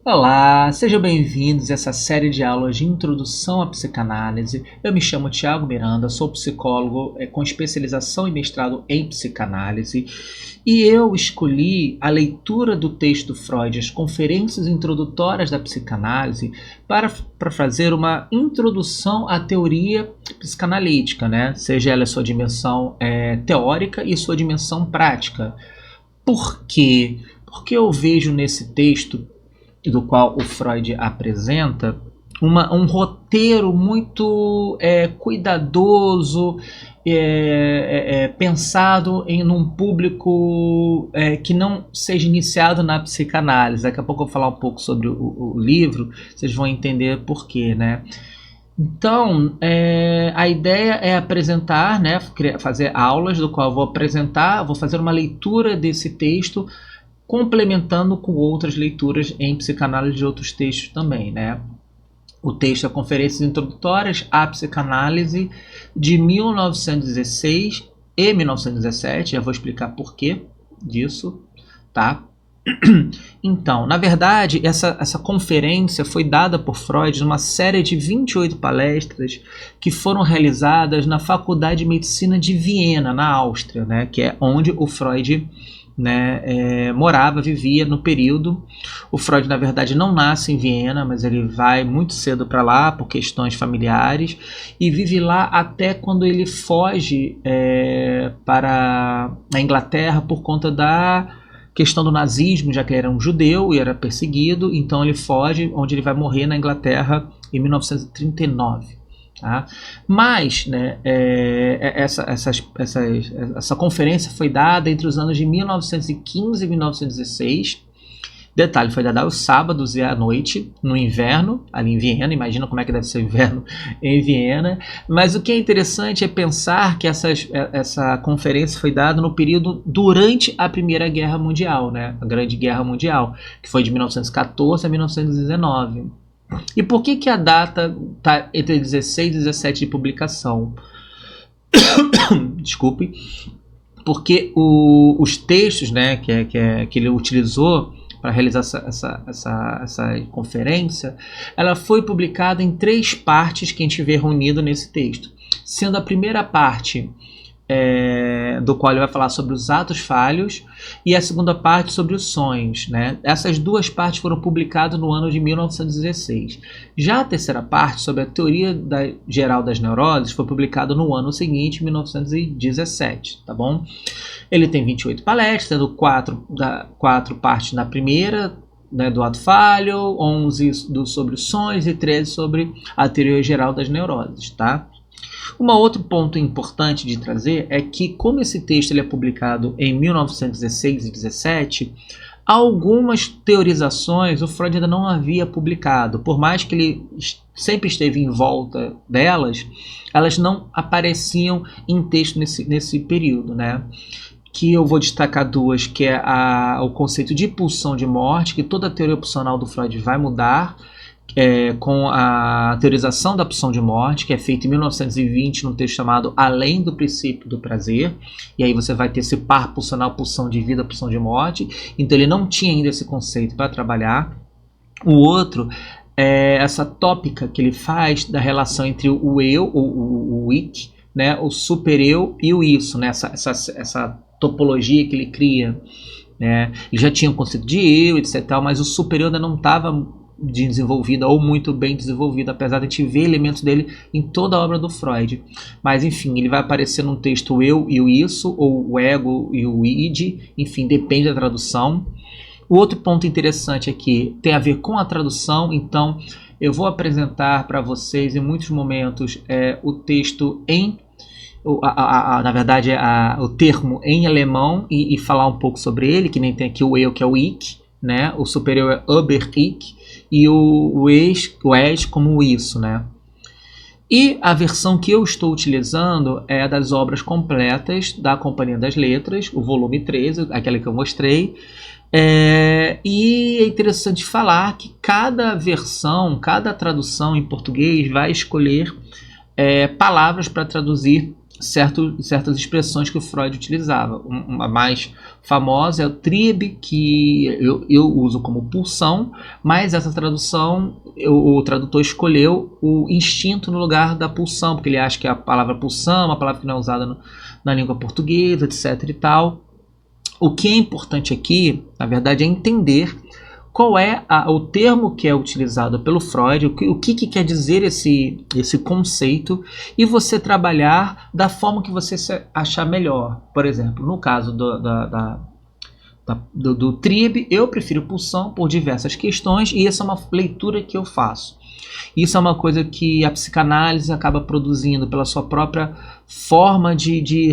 Olá, sejam bem-vindos a essa série de aulas de introdução à psicanálise. Eu me chamo Tiago Miranda, sou psicólogo com especialização e mestrado em psicanálise e eu escolhi a leitura do texto Freud, as conferências introdutórias da psicanálise, para fazer uma introdução à teoria psicanalítica, né? Seja ela a sua dimensão teórica e sua dimensão prática. Por quê? Porque eu vejo nesse texto do qual o Freud apresenta um roteiro muito cuidadoso, pensado num público que não seja iniciado na psicanálise. Daqui a pouco eu vou falar um pouco sobre o livro, vocês vão entender por quê, né? Então, a ideia é apresentar, né, fazer aulas do qual eu vou apresentar, vou fazer uma leitura desse texto complementando com outras leituras em psicanálise de outros textos também, né? O texto é Conferências Introdutórias à Psicanálise de 1916 e 1917, já vou explicar por que disso, tá? Então, na verdade, essa conferência foi dada por Freud numa série de 28 palestras que foram realizadas na Faculdade de Medicina de Viena, na Áustria, né, que é onde o Freud, né, morava, vivia no período. O Freud, na verdade, não nasce em Viena, mas ele vai muito cedo para lá por questões familiares e vive lá até quando ele foge para a Inglaterra por conta da questão do nazismo, já que ele era um judeu e era perseguido, então ele foge, onde ele vai morrer na Inglaterra em 1939. Tá? Mas, né, essa conferência foi dada entre os anos de 1915 e 1916. Detalhe, foi dada aos sábados e à noite, no inverno, ali em Viena. Imagina como é que deve ser o inverno em Viena. Mas o que é interessante é pensar que essa conferência foi dada no período durante a Primeira Guerra Mundial, né? A Grande Guerra Mundial, que foi de 1914 a 1919. E por que a data está entre 16 e 17 de publicação? Desculpe. Porque os textos, né, que ele utilizou para realizar essa conferência, ela foi publicada em 3 partes que a gente vê reunido nesse texto. Sendo a primeira parte do qual ele vai falar sobre os atos falhos, e a segunda parte sobre os sonhos, né? Essas 2 partes foram publicadas no ano de 1916. Já a terceira parte, sobre a teoria geral das neuroses, foi publicada no ano seguinte, 1917, tá bom? Ele tem 28 palestras, sendo 4 partes na primeira, né, do ato falho, 11 sobre os sonhos e 13 sobre a teoria geral das neuroses, tá? Outro ponto importante de trazer é que, como esse texto ele é publicado em 1916 e 17, algumas teorizações o Freud ainda não havia publicado. Por mais que ele sempre esteve em volta delas, elas não apareciam em texto nesse período, né? Que eu vou destacar 2, que é o conceito de pulsão de morte, que toda a teoria pulsional do Freud vai mudar, com a teorização da pulsão de morte, que é feita em 1920 num texto chamado Além do Princípio do Prazer, e aí você vai ter esse par pulsional, pulsão de vida, pulsão de morte. Então ele não tinha ainda esse conceito para trabalhar. O outro é essa tópica que ele faz da relação entre o eu, o ik, né, o super-eu e o isso, né, essa topologia que ele cria, né. Ele já tinha o conceito de eu, etc., mas o super-eu ainda não estava desenvolvida ou muito bem desenvolvida, apesar de a gente ver elementos dele em toda a obra do Freud. Mas enfim, ele vai aparecer num texto o eu e o isso, ou o ego e o id, enfim, depende da tradução. O outro ponto interessante aqui tem a ver com a tradução, então eu vou apresentar para vocês em muitos momentos o texto na verdade o termo em alemão e falar um pouco sobre ele, que nem tem aqui o eu, que é o ich, né? O superior é Über-Ich e o es como o isso, né? E a versão que eu estou utilizando é a das obras completas da Companhia das Letras, o volume 13, aquela que eu mostrei. E é interessante falar que cada versão, cada tradução em português vai escolher palavras para traduzir certas expressões que o Freud utilizava. Uma mais famosa é o Trieb, que eu uso como pulsão, mas essa tradução, o tradutor escolheu o instinto no lugar da pulsão, porque ele acha que a palavra pulsão é uma palavra que não é usada na língua portuguesa, etc. e tal. O que é importante aqui, na verdade, é entender qual é o termo que é utilizado pelo Freud, o que quer dizer esse conceito, e você trabalhar da forma que você achar melhor. Por exemplo, no caso do Trieb, eu prefiro pulsão por diversas questões, e essa é uma leitura que eu faço. Isso é uma coisa que a psicanálise acaba produzindo pela sua própria forma de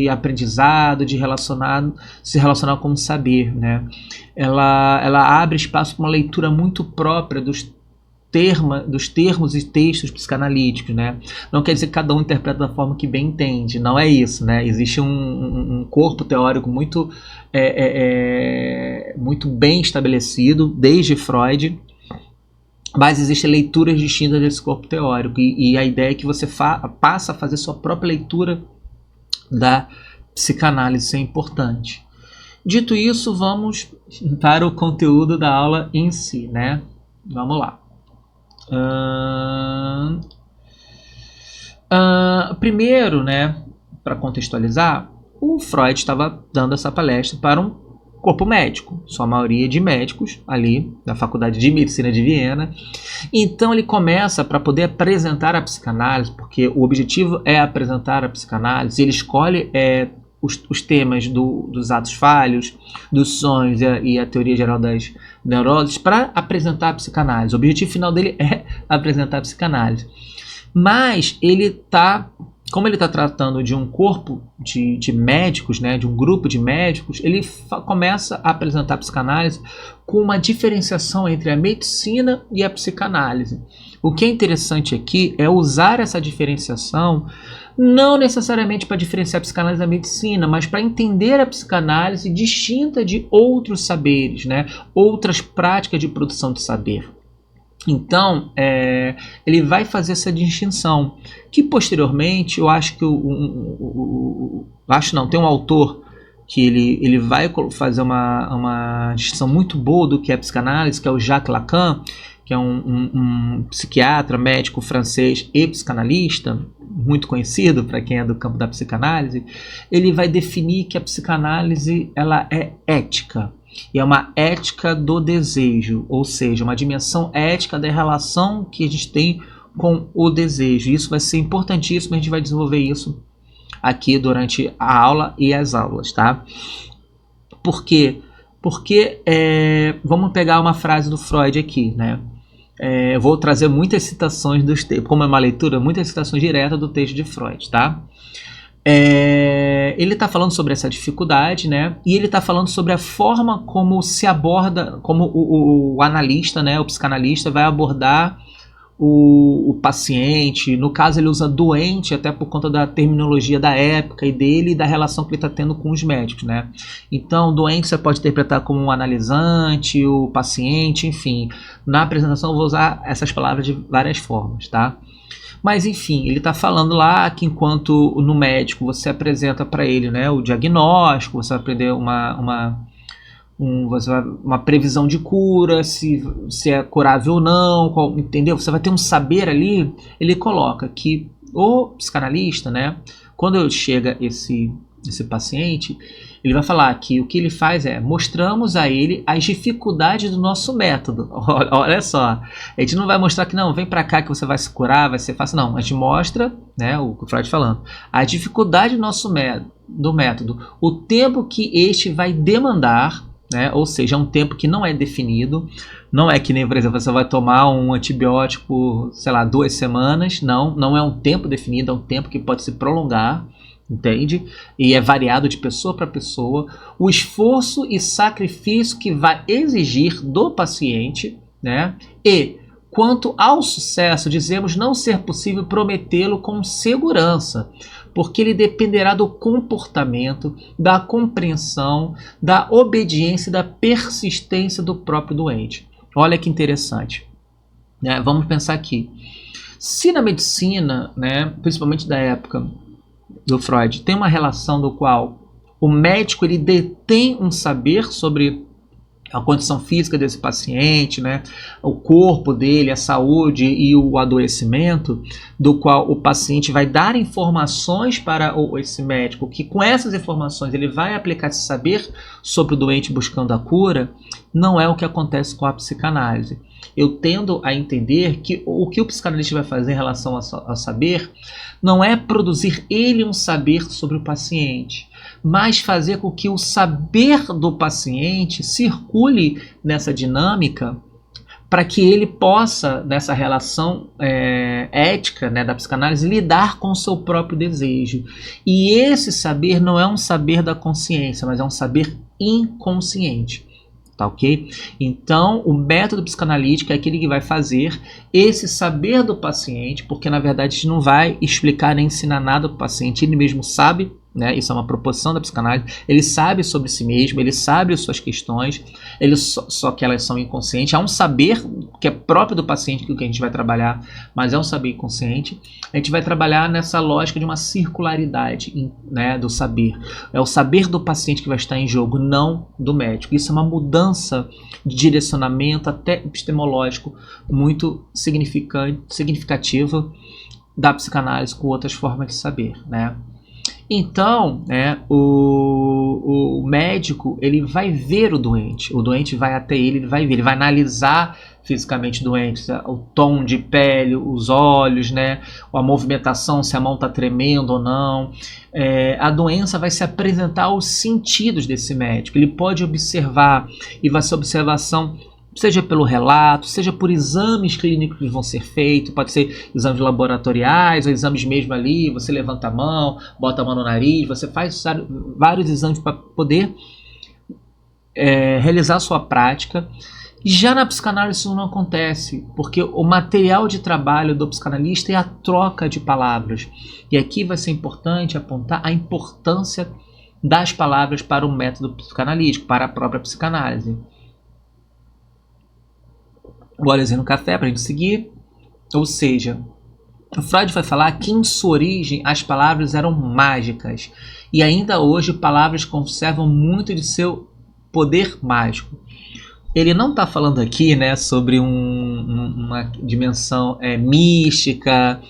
aprendizado, de se relacionar com o saber, né? Ela abre espaço para uma leitura muito própria dos termos e textos psicanalíticos, né? Não quer dizer que cada um interpreta da forma que bem entende, não é isso, né? Existe um corpo teórico muito bem estabelecido desde Freud, mas existem leituras distintas desse corpo teórico, e a ideia é que você passa a fazer sua própria leitura da psicanálise, isso é importante. Dito isso, vamos para o conteúdo da aula em si, né? Vamos lá. Primeiro, né, para contextualizar, o Freud estava dando essa palestra para um corpo médico, sua maioria de médicos ali da Faculdade de Medicina de Viena. Então ele começa, para poder apresentar a psicanálise, porque o objetivo é apresentar a psicanálise, ele escolhe os temas dos atos falhos, dos sonhos e a teoria geral das neuroses para apresentar a psicanálise. O objetivo final dele é apresentar a psicanálise. Mas como ele está tratando de um corpo de médicos, né, de um grupo de médicos, ele começa a apresentar a psicanálise com uma diferenciação entre a medicina e a psicanálise. O que é interessante aqui é usar essa diferenciação não necessariamente para diferenciar a psicanálise da medicina, mas para entender a psicanálise distinta de outros saberes, né, outras práticas de produção de saber. Então, ele vai fazer essa distinção, que posteriormente, eu acho que tem um autor que ele vai fazer uma distinção muito boa do que é a psicanálise, que é o Jacques Lacan, que é um psiquiatra, médico francês e psicanalista, muito conhecido para quem é do campo da psicanálise. Ele vai definir que a psicanálise ela é ética. E é uma ética do desejo, ou seja, uma dimensão ética da relação que a gente tem com o desejo. Isso vai ser importantíssimo, a gente vai desenvolver isso aqui durante a aula e as aulas, tá? Por quê? Porque, vamos pegar uma frase do Freud aqui, né? Eu vou trazer muitas citações dos textos, como é uma leitura, muitas citações diretas do texto de Freud, tá? Ele está falando sobre essa dificuldade, né? E ele está falando sobre a forma como se aborda, como o analista, né, o psicanalista vai abordar o paciente. No caso ele usa doente até por conta da terminologia da época e dele e da relação que ele está tendo com os médicos, né? Então doente você pode interpretar como um analisante, o paciente, enfim. Na apresentação eu vou usar essas palavras de várias formas, tá? Mas enfim, ele está falando lá que enquanto no médico você apresenta para ele, né, o diagnóstico, você vai aprender uma previsão de cura, se é curável ou não, entendeu? Você vai ter um saber ali. Ele coloca que o psicanalista, né, quando chega esse paciente, ele vai falar que o que ele faz é mostramos a ele as dificuldades do nosso método. Olha só, a gente não vai mostrar que não, vem para cá que você vai se curar, vai ser fácil, não. A gente mostra, né, o Freud falando, a dificuldade do nosso método, o tempo que este vai demandar, né, ou seja, um tempo que não é definido, não é que nem, por exemplo, você vai tomar um antibiótico por, sei lá, 2 semanas, não é um tempo definido, é um tempo que pode se prolongar, entende? E é variado de pessoa para pessoa, o esforço e sacrifício que vai exigir do paciente, né? E quanto ao sucesso, dizemos não ser possível prometê-lo com segurança, porque ele dependerá do comportamento, da compreensão, da obediência e da persistência do próprio doente. Olha que interessante, né? Vamos pensar aqui. Se na medicina, né, principalmente da época, do Freud tem uma relação do qual o médico ele detém um saber sobre a condição física desse paciente, né, o corpo dele, a saúde e o adoecimento, do qual o paciente vai dar informações para esse médico, que com essas informações ele vai aplicar esse saber sobre o doente buscando a cura. Não é o que acontece com a psicanálise. Eu tendo a entender que o que o psicanalista vai fazer em relação ao saber não é produzir ele um saber sobre o paciente, mas fazer com que o saber do paciente circule nessa dinâmica para que ele possa, nessa relação ética, né, da psicanálise, lidar com o seu próprio desejo. E esse saber não é um saber da consciência, mas é um saber inconsciente. Tá, ok? Então, o método psicanalítico é aquele que vai fazer esse saber do paciente, porque na verdade a gente não vai explicar nem ensinar nada para o paciente, ele mesmo sabe, né? Isso é uma proposição da psicanálise, ele sabe sobre si mesmo, ele sabe as suas questões, só que elas são inconscientes. Há um saber que é próprio do paciente que a gente vai trabalhar, mas é um saber inconsciente. A gente vai trabalhar nessa lógica de uma circularidade, né, do saber. É o saber do paciente que vai estar em jogo, não do médico. Isso é uma mudança de direcionamento até epistemológico muito significativa da psicanálise com outras formas de saber, né? Então, né, o médico ele vai ver o doente vai até ele vai ver, ele vai analisar fisicamente o doente, o tom de pele, os olhos, né, a movimentação, se a mão está tremendo ou não. A doença vai se apresentar aos sentidos desse médico, ele pode observar e vai ser observação seja pelo relato, seja por exames clínicos que vão ser feitos, pode ser exames laboratoriais ou exames mesmo ali, você levanta a mão, bota a mão no nariz, você faz vários exames para poder realizar a sua prática. Já na psicanálise isso não acontece, porque o material de trabalho do psicanalista é a troca de palavras. E aqui vai ser importante apontar a importância das palavras para o método psicanalítico, para a própria psicanálise. Golezinho no café para a gente seguir. Ou seja, o Freud vai falar que em sua origem as palavras eram mágicas e ainda hoje palavras conservam muito de seu poder mágico. Ele não está falando aqui, né, sobre uma dimensão mística,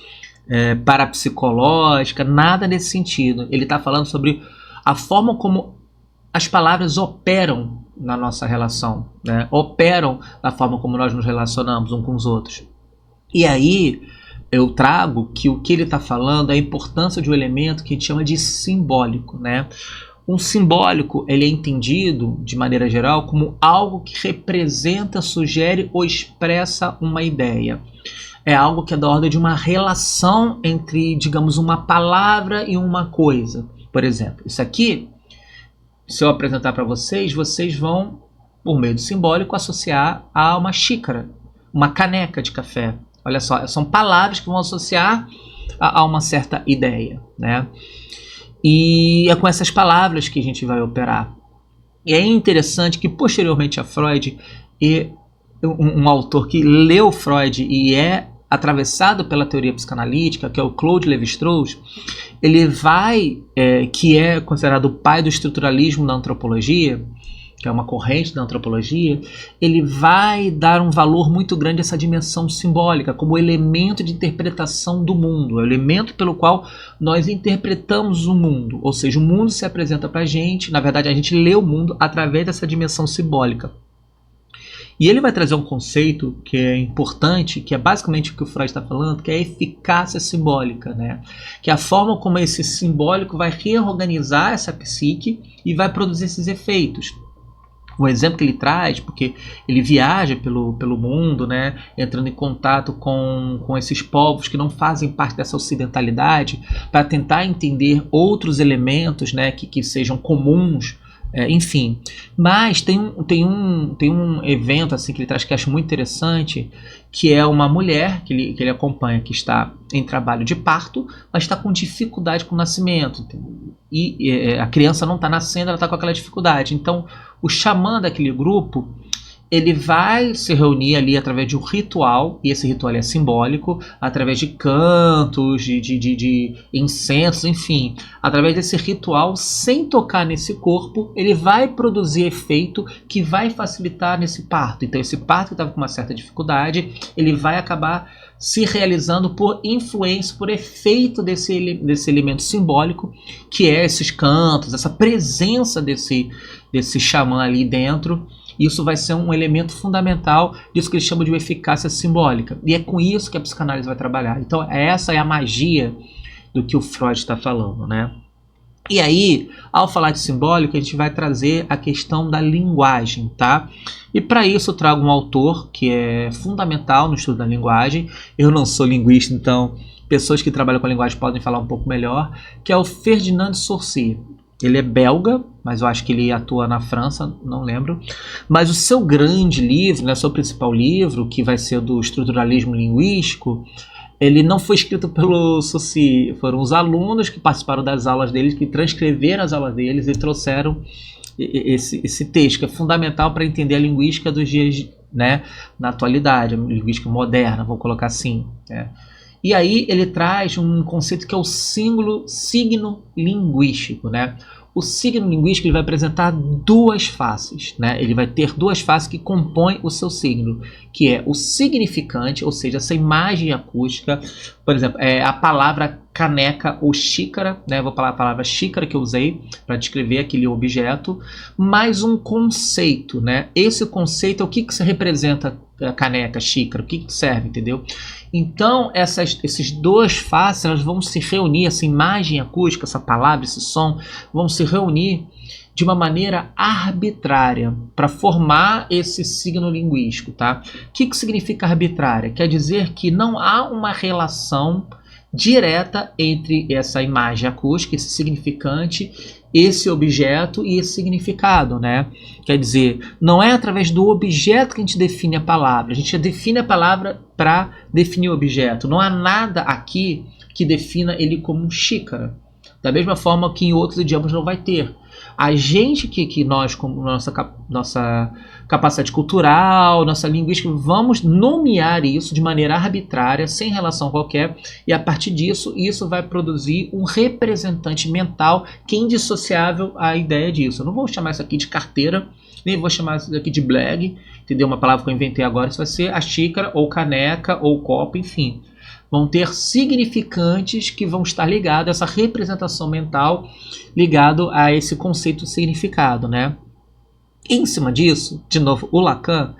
parapsicológica, nada nesse sentido. Ele está falando sobre a forma como as palavras operam na nossa relação, né? Operam na forma como nós nos relacionamos uns com os outros. E aí eu trago que o que ele está falando é a importância de um elemento que a gente chama de simbólico, né? Um simbólico ele é entendido de maneira geral como algo que representa, sugere ou expressa uma ideia. É algo que é da ordem de uma relação entre, digamos, uma palavra e uma coisa. Por exemplo, isso aqui, se eu apresentar para vocês, vocês vão, por meio do simbólico, associar a uma xícara, uma caneca de café. Olha só, são palavras que vão associar a uma certa ideia, né? E é com essas palavras que a gente vai operar. E é interessante que, posteriormente a Freud, e um autor que leu Freud e é atravessado pela teoria psicanalítica, que é o Claude Lévi-Strauss, ele vai, que é considerado o pai do estruturalismo da antropologia, que é uma corrente da antropologia, ele vai dar um valor muito grande a essa dimensão simbólica como elemento de interpretação do mundo, é o elemento pelo qual nós interpretamos o mundo, ou seja, o mundo se apresenta para a gente, na verdade a gente lê o mundo através dessa dimensão simbólica. E ele vai trazer um conceito que é importante, que é basicamente o que o Freud está falando, que é a eficácia simbólica, né? Que é a forma como esse simbólico vai reorganizar essa psique e vai produzir esses efeitos. O exemplo que ele traz, porque ele viaja pelo mundo, né, entrando em contato com esses povos que não fazem parte dessa ocidentalidade, para tentar entender outros elementos, né, que sejam comuns, enfim. Mas tem um evento assim que ele traz que eu acho muito interessante, que é uma mulher que ele acompanha, que está em trabalho de parto, mas está com dificuldade com o nascimento. E a criança não está nascendo, ela está com aquela dificuldade. Então, o xamã daquele grupo, ele vai se reunir ali através de um ritual, e esse ritual é simbólico, através de cantos, de incensos, enfim. Através desse ritual, sem tocar nesse corpo, ele vai produzir efeito que vai facilitar nesse parto. Então esse parto que estava com uma certa dificuldade, ele vai acabar se realizando por influência, por efeito desse elemento simbólico, que é esses cantos, essa presença desse xamã ali dentro. Isso vai ser um elemento fundamental disso que eles chamam de eficácia simbólica. E é com isso que a psicanálise vai trabalhar. Então essa é a magia do que o Freud está falando, né? E aí, ao falar de simbólico, a gente vai trazer a questão da linguagem, tá? E para isso eu trago um autor que é fundamental no estudo da linguagem. Eu não sou linguista, então pessoas que trabalham com a linguagem podem falar um pouco melhor, que é o Ferdinand de Saussure. Ele é belga, mas eu acho que ele atua na França, não lembro. Mas o seu grande livro, né, seu principal livro, que vai ser do estruturalismo linguístico, ele não foi escrito pelo Saussure, foram os alunos que participaram das aulas dele, que transcreveram as aulas deles e trouxeram esse texto, que é fundamental para entender a linguística dos dias, né, na atualidade, a linguística moderna, vou colocar assim, né. E aí ele traz um conceito que é o signo linguístico, né? O signo linguístico ele vai apresentar duas faces, né? Ele vai ter duas faces que compõem o seu signo, que é o significante, ou seja, essa imagem acústica. Por exemplo, a palavra caneca ou xícara, né? Vou falar a palavra xícara que eu usei para descrever aquele objeto, mais um conceito, né? Esse conceito é o que se representa a caneca, xícara, o que serve, entendeu? Então, esses duas faces elas vão se reunir, essa imagem acústica, essa palavra, esse som, vão se reunir de uma maneira arbitrária para formar esse signo linguístico, tá? O que significa arbitrária? Quer dizer que não há uma relação direta entre essa imagem acústica, esse significante, esse objeto e esse significado, né? Quer dizer, não é através do objeto que a gente define a palavra, a gente já define a palavra para definir o objeto. Não há nada aqui que defina ele como xícara. Da mesma forma que em outros idiomas não vai ter. A gente que nós, com nossa capacidade cultural, nossa linguística, vamos nomear isso de maneira arbitrária, sem relação qualquer, e a partir disso, isso vai produzir um representante mental que é indissociável à ideia disso. Eu não vou chamar isso aqui de carteira, nem vou chamar isso aqui de blag, entendeu? Uma palavra que eu inventei agora, isso vai ser a xícara, ou caneca, ou copo, enfim. Vão ter significantes que vão estar ligados a essa representação mental, ligado a esse conceito de significado, né? Em cima disso, de novo, o Lacan,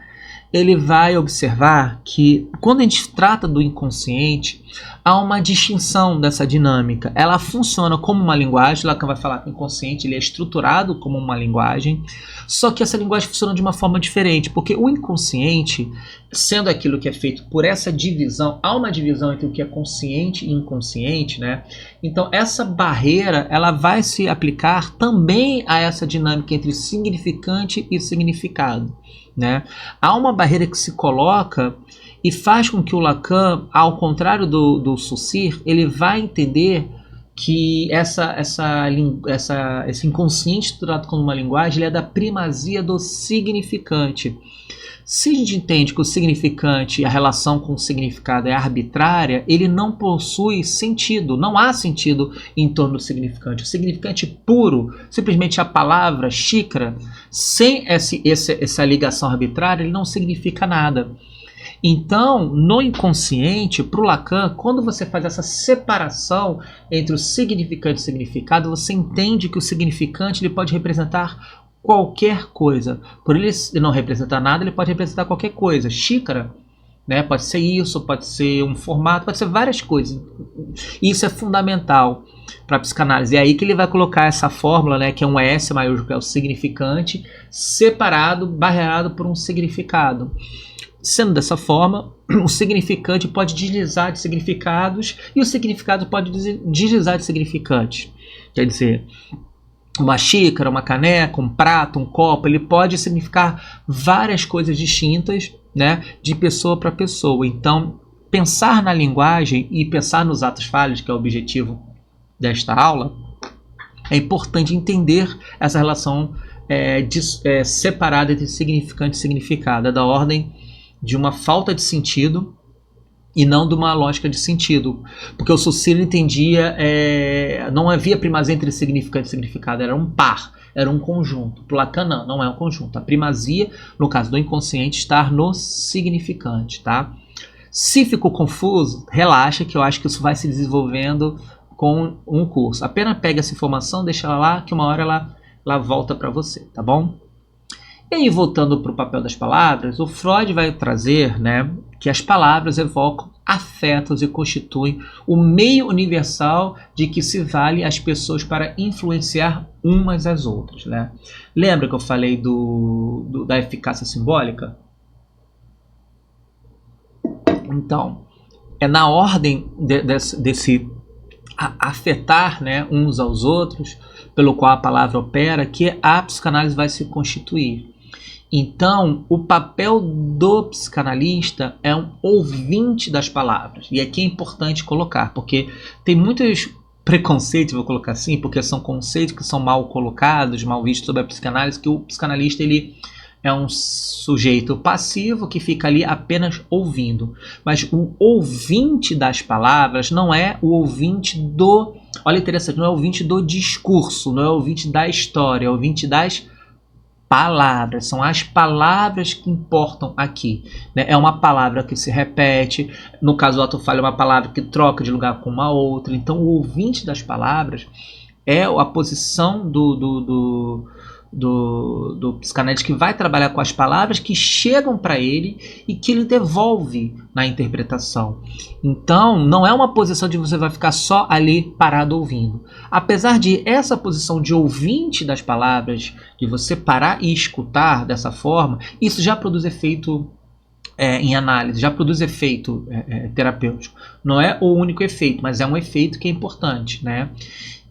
ele vai observar que quando a gente trata do inconsciente, há uma distinção dessa dinâmica. Ela funciona como uma linguagem, Lacan vai falar que o inconsciente ele é estruturado como uma linguagem, só que essa linguagem funciona de uma forma diferente, porque o inconsciente, sendo aquilo que é feito por essa divisão, há uma divisão entre o que é consciente e inconsciente, né? Então essa barreira ela vai se aplicar também a essa dinâmica entre significante e significado, né? Há uma barreira que se coloca e faz com que o Lacan, ao contrário do Saussure, ele vai entender que esse inconsciente estruturado como uma linguagem ele é da primazia do significante. Se a gente entende que o significante e a relação com o significado é arbitrária, ele não possui sentido, não há sentido em torno do significante. O significante puro, simplesmente a palavra xícara, sem essa ligação arbitrária, ele não significa nada. Então, no inconsciente, para o Lacan, quando você faz essa separação entre o significante e o significado, você entende que o significante ele pode representar qualquer coisa. Por ele não representar nada, ele pode representar qualquer coisa. Xícara, né? Pode ser isso, pode ser um formato, pode ser várias coisas. Isso é fundamental para a psicanálise. É aí que ele vai colocar essa fórmula, né, que é um S maiúsculo, que é o significante, separado, barreado por um significado. Sendo dessa forma, o significante pode deslizar de significados e o significado pode deslizar de significantes. Quer dizer, uma xícara, uma caneca, um prato, um copo, ele pode significar várias coisas distintas, né, de pessoa para pessoa. Então, pensar na linguagem e pensar nos atos falhos, que é o objetivo desta aula, é importante entender essa relação separada entre significante e significado, é da ordem de uma falta de sentido e não de uma lógica de sentido, porque o Saussure entendia, não havia primazia entre significante e significado, era um par, era um conjunto. Para Lacan não é um conjunto, a primazia, no caso do inconsciente, está no significante, tá? Se ficou confuso, relaxa, que eu acho que isso vai se desenvolvendo com um curso. Apenas pega essa informação, deixa ela lá, que uma hora ela volta para você, tá bom? E aí, voltando para o papel das palavras, o Freud vai trazer, né, que as palavras evocam afetos e constituem o meio universal de que se vale as pessoas para influenciar umas às outras, né? Lembra que eu falei da eficácia simbólica? Então, é na ordem desse afetar, né, uns aos outros, pelo qual a palavra opera, que a psicanálise vai se constituir. Então, o papel do psicanalista é um ouvinte das palavras. E aqui é importante colocar, porque tem muitos preconceitos, vou colocar assim, porque são conceitos que são mal colocados, mal vistos sobre a psicanálise, que o psicanalista ele é um sujeito passivo que fica ali apenas ouvindo. Mas o ouvinte das palavras não é o ouvinte do... Olha, interessante, não é o ouvinte do discurso, não é o ouvinte da história, é o ouvinte das palavras. São as palavras que importam aqui, né? É uma palavra que se repete, no caso do ato falho é uma palavra que troca de lugar com uma outra. Então o ouvinte das palavras é a posição do psicanalista que vai trabalhar com as palavras que chegam para ele e que ele devolve na interpretação. Então, não é uma posição de você vai ficar só ali parado ouvindo. Apesar de essa posição de ouvinte das palavras, de você parar e escutar dessa forma, isso já produz efeito em análise, já produz efeito terapêutico. Não é o único efeito, mas é um efeito que é importante, né?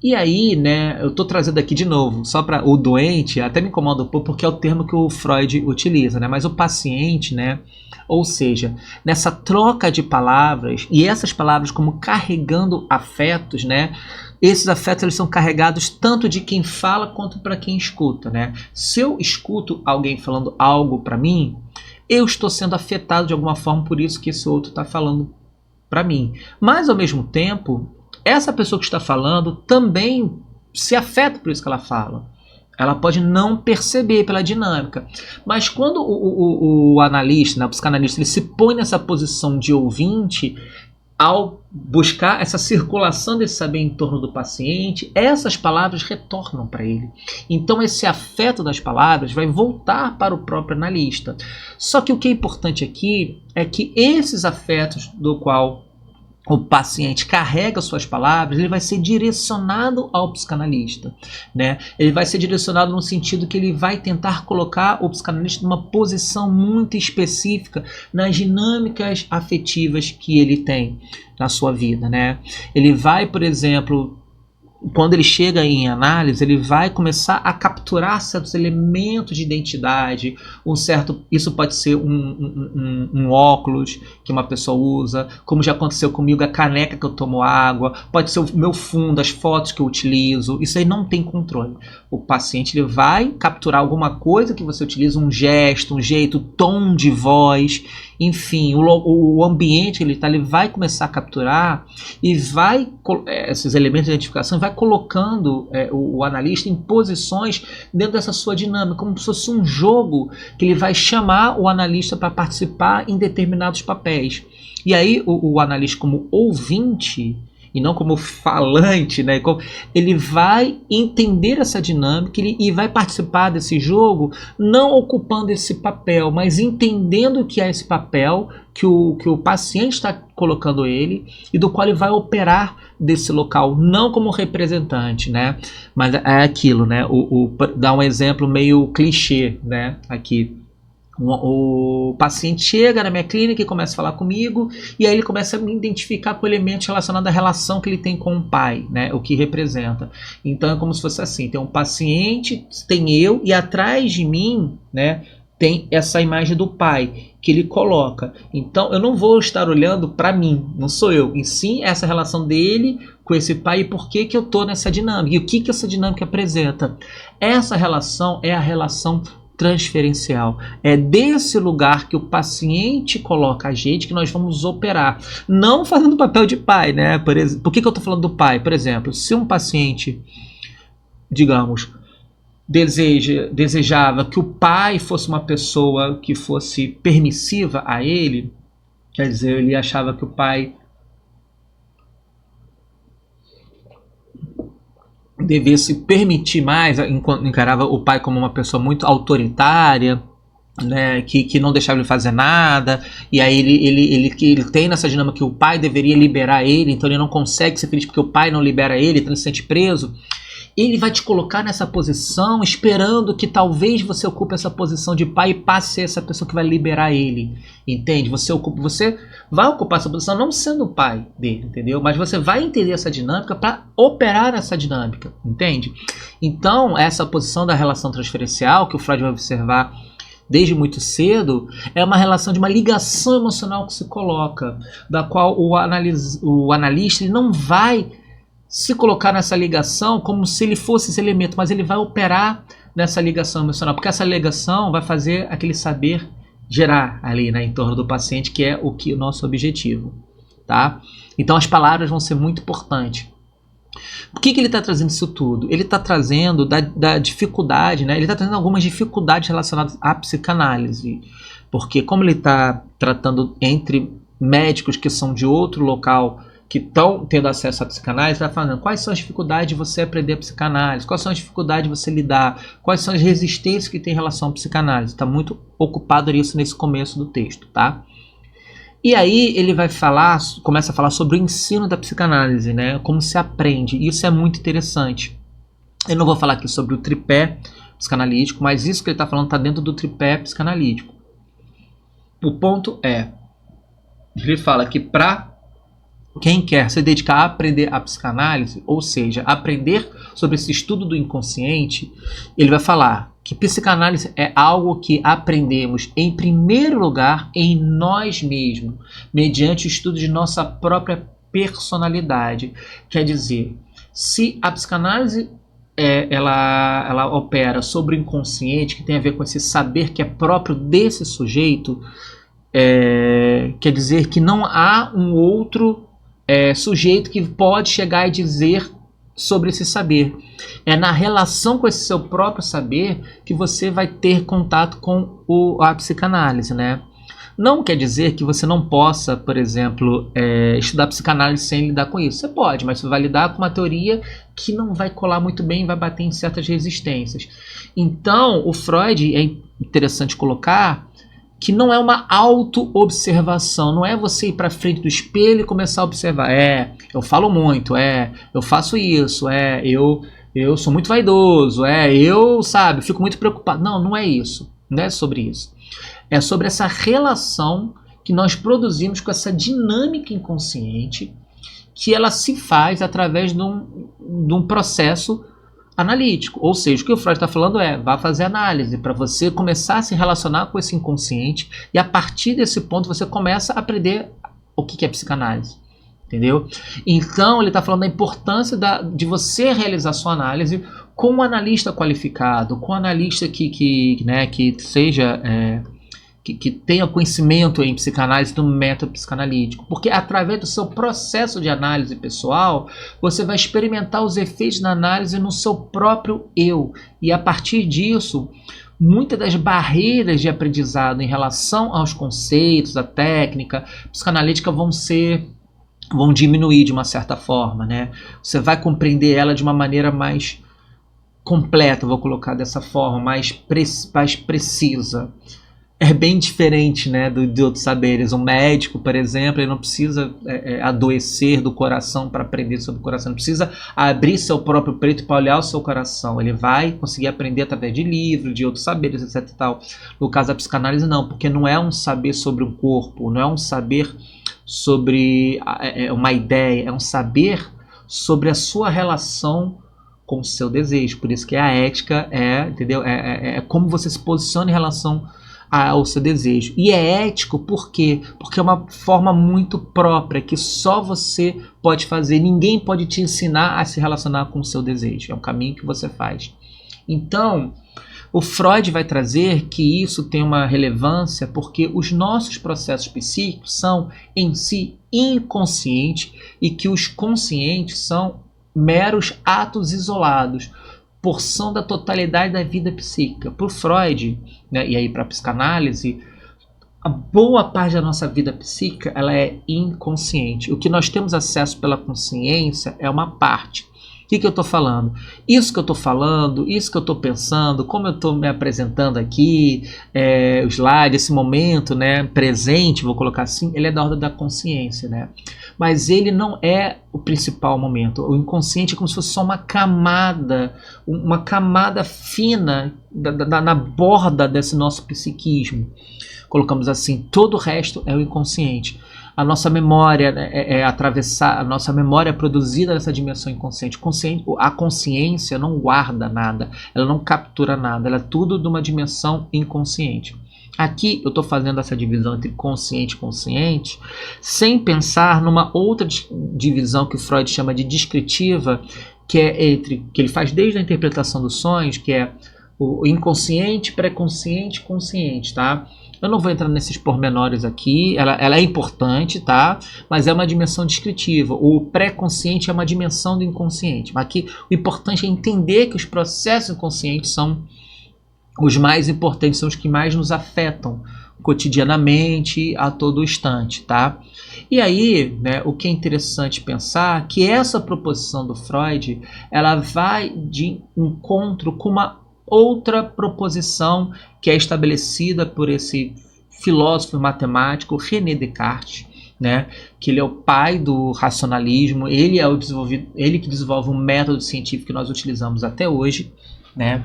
E aí, né, eu estou trazendo aqui de novo, só para o doente, até me incomoda um pouco porque é o termo que o Freud utiliza, né, mas o paciente, né, ou seja, nessa troca de palavras, e essas palavras como carregando afetos, né, esses afetos eles são carregados tanto de quem fala quanto para quem escuta, né. Se eu escuto alguém falando algo para mim, eu estou sendo afetado de alguma forma por isso que esse outro está falando para mim. Mas, ao mesmo tempo, essa pessoa que está falando também se afeta por isso que ela fala. Ela pode não perceber pela dinâmica. Mas quando o analista, né, o psicanalista, ele se põe nessa posição de ouvinte, ao buscar essa circulação desse saber em torno do paciente, essas palavras retornam para ele. Então esse afeto das palavras vai voltar para o próprio analista. Só que o que é importante aqui é que esses afetos do qual o paciente carrega suas palavras, ele vai ser direcionado ao psicanalista, né? Ele vai ser direcionado no sentido que ele vai tentar colocar o psicanalista numa posição muito específica nas dinâmicas afetivas que ele tem na sua vida, né? Ele vai, por exemplo, quando ele chega em análise, ele vai começar a capturar certos elementos de identidade, isso pode ser um óculos que uma pessoa usa, como já aconteceu comigo, a caneca que eu tomo água, pode ser o meu fundo, as fotos que eu utilizo, isso aí não tem controle. O paciente ele vai capturar alguma coisa que você utiliza, um gesto, um jeito, tom de voz, enfim, o ambiente que ele está, ele vai começar a capturar e vai, esses elementos de identificação, vai colocando o analista em posições dentro dessa sua dinâmica, como se fosse um jogo que ele vai chamar o analista para participar em determinados papéis. E aí o analista como ouvinte e não como falante, né? Ele vai entender essa dinâmica e vai participar desse jogo não ocupando esse papel, mas entendendo que é esse papel que o paciente está colocando ele e do qual ele vai operar desse local, não como representante, né? Mas é aquilo, né? Dá um exemplo meio clichê, né? Aqui. O paciente chega na minha clínica e começa a falar comigo, e aí ele começa a me identificar com elementos relacionados à relação que ele tem com o pai, né, o que representa. Então é como se fosse assim, tem um paciente, tem eu, e atrás de mim, né, tem essa imagem do pai que ele coloca. Então eu não vou estar olhando para mim, não sou eu, e sim essa relação dele com esse pai e por que eu estou nessa dinâmica. E o que essa dinâmica apresenta? Essa relação é a relação transferencial. É desse lugar que o paciente coloca a gente que nós vamos operar. Não fazendo papel de pai, né? Por que eu estou falando do pai? Por exemplo, se um paciente, digamos, desejava que o pai fosse uma pessoa que fosse permissiva a ele, quer dizer, ele achava que o pai devesse permitir mais, encarava o pai como uma pessoa muito autoritária, né, que não deixava ele fazer nada, e aí ele tem nessa dinâmica que o pai deveria liberar ele, então ele não consegue ser feliz porque o pai não libera ele, então ele se sente preso. Ele vai te colocar nessa posição esperando que talvez você ocupe essa posição de pai e passe a ser essa pessoa que vai liberar ele, entende? Você vai ocupar essa posição não sendo o pai dele, entendeu? Mas você vai entender essa dinâmica para operar essa dinâmica, entende? Então, essa posição da relação transferencial que o Freud vai observar desde muito cedo, é uma relação de uma ligação emocional que se coloca, da qual o analista ele não vai se colocar nessa ligação como se ele fosse esse elemento, mas ele vai operar nessa ligação emocional, porque essa ligação vai fazer aquele saber gerar ali, né, em torno do paciente, que é o nosso objetivo, tá? Então as palavras vão ser muito importantes. Por que ele está trazendo isso tudo? Ele está trazendo da dificuldade, né? Ele está trazendo algumas dificuldades relacionadas à psicanálise, porque como ele está tratando entre médicos que são de outro local, que estão tendo acesso à psicanálise, está falando quais são as dificuldades de você aprender a psicanálise, quais são as dificuldades de você lidar, quais são as resistências que tem em relação à psicanálise. Está muito ocupado nisso nesse começo do texto, tá? E aí ele vai começa a falar sobre o ensino da psicanálise, né? Como se aprende. Isso é muito interessante. Eu não vou falar aqui sobre o tripé psicanalítico, mas isso que ele está falando está dentro do tripé psicanalítico. O ponto é, ele fala que para quem quer se dedicar a aprender a psicanálise, ou seja, aprender sobre esse estudo do inconsciente, ele vai falar que psicanálise é algo que aprendemos, em primeiro lugar, em nós mesmos, mediante o estudo de nossa própria personalidade. Quer dizer, se a psicanálise ela opera sobre o inconsciente, que tem a ver com esse saber que é próprio desse sujeito, quer dizer que não há um outro sujeito que pode chegar e dizer sobre esse saber. É na relação com esse seu próprio saber que você vai ter contato com a psicanálise, né? Não quer dizer que você não possa, por exemplo, estudar psicanálise sem lidar com isso. Você pode, mas você vai lidar com uma teoria que não vai colar muito bem e vai bater em certas resistências. Então, o Freud, é interessante colocar que não é uma auto-observação, não é você ir para frente do espelho e começar a observar. Eu falo muito, eu faço isso, eu sou muito vaidoso, fico muito preocupado. Não é isso, não é sobre isso. É sobre essa relação que nós produzimos com essa dinâmica inconsciente, que ela se faz através de um processo analítico. Ou seja, o que o Freud está falando vá fazer análise para você começar a se relacionar com esse inconsciente e a partir desse ponto você começa a aprender o que é psicanálise. Entendeu? Então ele está falando da importância de você realizar sua análise com um analista qualificado, com um analista que seja que tenha conhecimento em psicanálise do método psicanalítico, porque através do seu processo de análise pessoal, você vai experimentar os efeitos da análise no seu próprio eu, e a partir disso, muitas das barreiras de aprendizado em relação aos conceitos, à técnica psicanalítica vão diminuir de uma certa forma, né? Você vai compreender ela de uma maneira mais completa, vou colocar dessa forma, mais precisa. É bem diferente, né, de outros saberes. Um médico, por exemplo, ele não precisa adoecer do coração para aprender sobre o coração. Não precisa abrir seu próprio peito para olhar o seu coração. Ele vai conseguir aprender através de livros, de outros saberes, etc. E tal. No caso da psicanálise, não, porque não é um saber sobre um corpo, não é um saber sobre uma ideia, é um saber sobre a sua relação com o seu desejo. Por isso que a ética entendeu? É como você se posiciona em relação ao seu desejo. E é ético por quê? Porque é uma forma muito própria que só você pode fazer. Ninguém pode te ensinar a se relacionar com o seu desejo. É um caminho que você faz. Então, o Freud vai trazer que isso tem uma relevância porque os nossos processos psíquicos são em si inconscientes e que os conscientes são meros atos isolados, porção da totalidade da vida psíquica. Por Freud, né, e aí para a psicanálise, a boa parte da nossa vida psíquica ela é inconsciente. O que nós temos acesso pela consciência é uma parte. O que eu estou falando? Isso que eu estou falando, isso que eu estou pensando, como eu estou me apresentando aqui, o slide, esse momento, né, presente, vou colocar assim, ele é da ordem da consciência, né? Mas ele não é o principal momento. O inconsciente é como se fosse só uma camada fina na borda desse nosso psiquismo. Colocamos assim, todo o resto é o inconsciente. A nossa memória a nossa memória é produzida nessa dimensão inconsciente. A consciência não guarda nada, ela não captura nada, ela é tudo de uma dimensão inconsciente. Aqui eu estou fazendo essa divisão entre consciente e consciente, sem pensar numa outra divisão que o Freud chama de descritiva, que é que ele faz desde a interpretação dos sonhos, que é o inconsciente, pré-consciente, consciente, tá? Eu não vou entrar nesses pormenores aqui, ela é importante, tá? Mas é uma dimensão descritiva. O pré-consciente é uma dimensão do inconsciente. Mas aqui o importante é entender que os processos inconscientes são os mais importantes, são os que mais nos afetam cotidianamente, a todo instante, tá? E aí, né, o que é interessante pensar que essa proposição do Freud, ela vai de encontro com uma outra proposição que é estabelecida por esse filósofo matemático René Descartes, né, que ele é o pai do racionalismo, ele que desenvolve um método científico que nós utilizamos até hoje, né?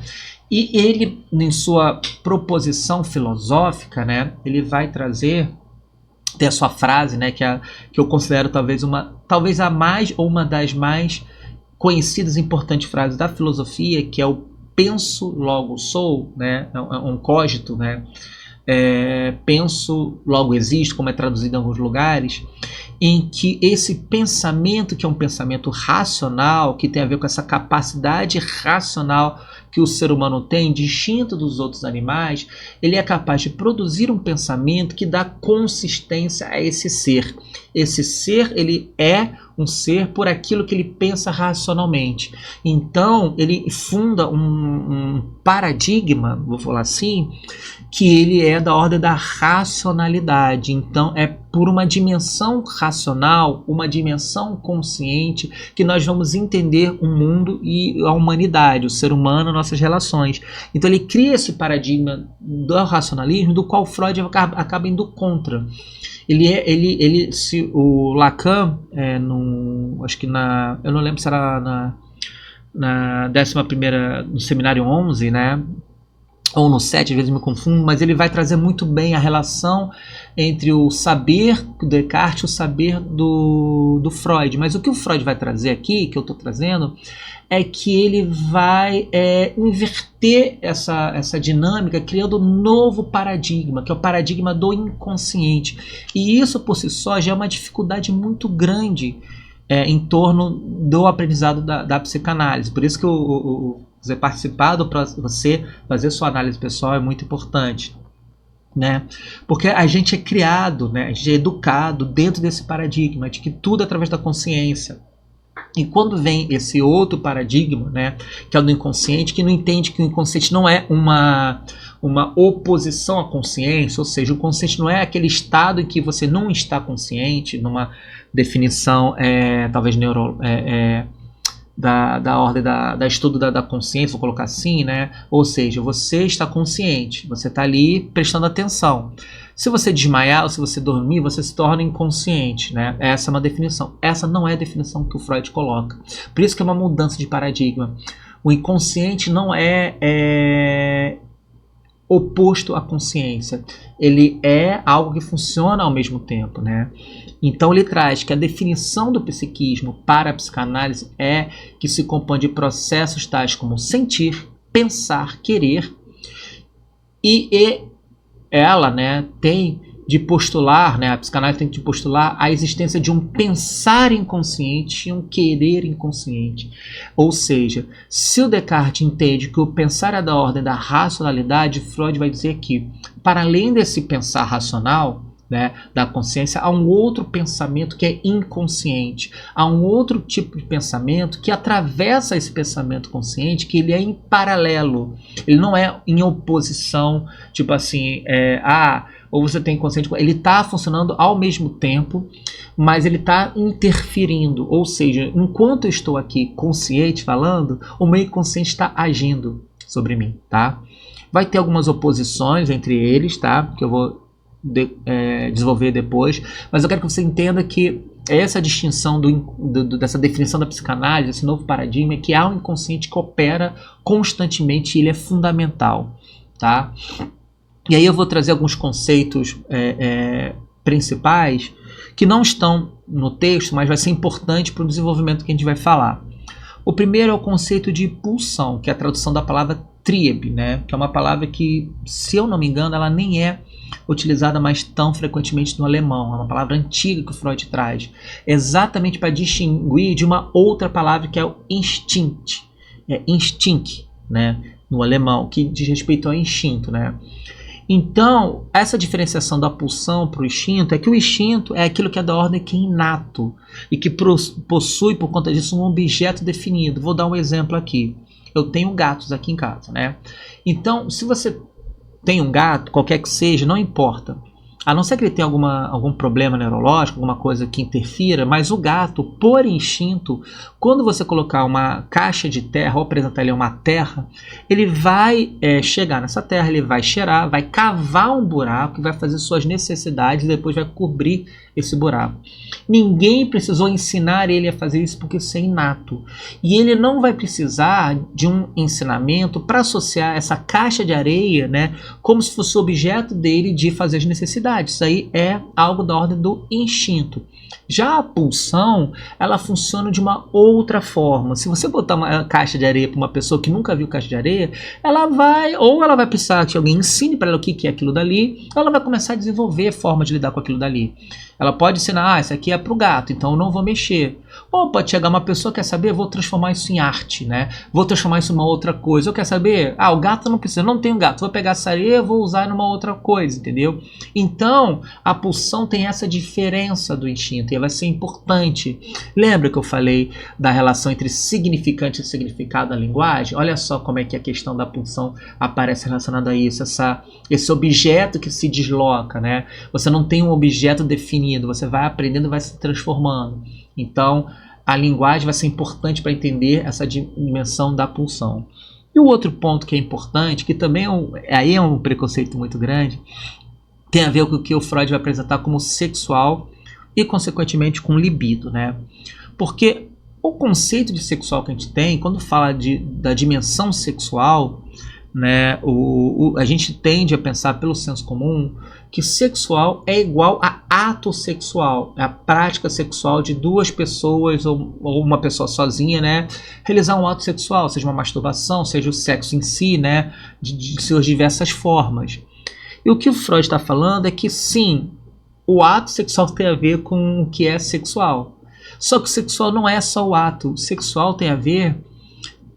E ele, em sua proposição filosófica, né, ele vai trazer a sua frase, né, que eu considero talvez a mais ou uma das mais conhecidas e importantes frases da filosofia, que é o penso, logo sou, né? É um cogito, né? Penso, logo existo, como é traduzido em alguns lugares, em que esse pensamento, que é um pensamento racional, que tem a ver com essa capacidade racional que o ser humano tem, distinto dos outros animais, ele é capaz de produzir um pensamento que dá consistência a esse ser. Esse ser, ele é um ser por aquilo que ele pensa racionalmente. Então, ele funda um paradigma, vou falar assim, que ele é da ordem da racionalidade. Então, é por uma dimensão racional, uma dimensão consciente, que nós vamos entender o mundo e a humanidade, o ser humano, nossas relações. Então, ele cria esse paradigma do racionalismo, do qual Freud acaba indo contra. O Lacan, acho que eu não lembro se era na 11ª, no seminário 11, né? Ou no 7, às vezes me confundo, mas ele vai trazer muito bem a relação entre o saber do Descartes e o saber do Freud. Mas o que o Freud vai trazer aqui, que eu estou trazendo, é que ele vai inverter essa dinâmica, criando um novo paradigma, que é o paradigma do inconsciente. E isso, por si só, já é uma dificuldade muito grande em torno do aprendizado da psicanálise. Por isso que você participado para você fazer sua análise pessoal é muito importante, né? Porque a gente é criado, né? A gente é educado dentro desse paradigma de que tudo é através da consciência. E quando vem esse outro paradigma, né, que é o do inconsciente, que não entende que o inconsciente não é uma oposição à consciência, ou seja, o consciente não é aquele estado em que você não está consciente, numa definição talvez da ordem da estudo da consciência, vou colocar assim, né? Ou seja, você está consciente, você está ali prestando atenção. Se você desmaiar ou se você dormir, você se torna inconsciente, né? Essa é uma definição. Essa não é a definição que o Freud coloca. Por isso que é uma mudança de paradigma. O inconsciente não é oposto à consciência. Ele é algo que funciona ao mesmo tempo, né? Então ele traz que a definição do psiquismo para a psicanálise é que se compõe de processos tais como sentir, pensar, querer e ela, né, tem de postular, né, a psicanálise tem de postular a existência de um pensar inconsciente e um querer inconsciente. Ou seja, se o Descartes entende que o pensar é da ordem da racionalidade, Freud vai dizer que, para além desse pensar racional, né, da consciência, há um outro pensamento que é inconsciente, há um outro tipo de pensamento que atravessa esse pensamento consciente, que ele é em paralelo, ele não é em oposição, tipo assim, ou você tem consciente, ele está funcionando ao mesmo tempo, mas ele está interferindo, ou seja, enquanto eu estou aqui consciente falando, o meu inconsciente está agindo sobre mim, tá? Vai ter algumas oposições entre eles, tá? Que eu vou desenvolver depois, mas eu quero que você entenda que essa distinção dessa definição da psicanálise, esse novo paradigma, é que há um inconsciente que opera constantemente e ele é fundamental, tá? E aí eu vou trazer alguns conceitos principais que não estão no texto, mas vai ser importante para o desenvolvimento que a gente vai falar. O primeiro é o conceito de pulsão, que é a tradução da palavra Trieb, né? Que é uma palavra que, se eu não me engano, ela nem é utilizada mais tão frequentemente no alemão. É uma palavra antiga que o Freud traz, exatamente para distinguir de uma outra palavra que é o Instinct, Instinct, né? No alemão, que diz respeito ao instinto, né? Então, essa diferenciação da pulsão para o instinto é que o instinto é aquilo que é da ordem que é inato e que possui, por conta disso, um objeto definido. Vou dar um exemplo aqui. Eu tenho gatos aqui em casa, né? Então, se você tem um gato, qualquer que seja, não importa. A não ser que ele tenha algum problema neurológico, alguma coisa que interfira, mas o gato, por instinto, quando você colocar uma caixa de terra ou apresentar ele uma terra, ele vai chegar nessa terra, ele vai cheirar, vai cavar um buraco e vai fazer suas necessidades e depois vai cobrir esse buraco. Ninguém precisou ensinar ele a fazer isso porque isso é inato. E ele não vai precisar de um ensinamento para associar essa caixa de areia, né, como se fosse o objeto dele de fazer as necessidades. Isso aí é algo da ordem do instinto. Já a pulsão, ela funciona de uma outra forma. Se você botar uma caixa de areia para uma pessoa que nunca viu caixa de areia, ela vai precisar que alguém ensine para ela o que é aquilo dali, ou ela vai começar a desenvolver a forma de lidar com aquilo dali. Ela pode ensinar, isso aqui é para o gato, então eu não vou mexer. Ou pode chegar uma pessoa que quer saber, vou transformar isso em arte, né? Vou transformar isso em uma outra coisa. Eu quero saber, o gato não precisa, eu não tenho gato, vou pegar essa areia e vou usar numa outra coisa, entendeu? Então, a pulsão tem essa diferença do instinto e ela vai ser importante. Lembra que eu falei da relação entre significante e significado na linguagem? Olha só como é que a questão da pulsão aparece relacionada a isso, esse objeto que se desloca, né? Você não tem um objeto definido, você vai aprendendo e vai se transformando. Então, a linguagem vai ser importante para entender essa dimensão da pulsão. E o outro ponto que é importante, que também é um preconceito muito grande, tem a ver com o que o Freud vai apresentar como sexual e, consequentemente, com libido, né? Porque o conceito de sexual que a gente tem, quando fala da dimensão sexual, né, a gente tende a pensar pelo senso comum que sexual é igual a ato sexual, a prática sexual de duas pessoas ou uma pessoa sozinha, né, realizar um ato sexual, seja uma masturbação, seja o sexo em si, né, de suas diversas formas. E o que o Freud está falando é que sim, o ato sexual tem a ver com o que é sexual. Só que o sexual não é só o ato, o sexual tem a ver,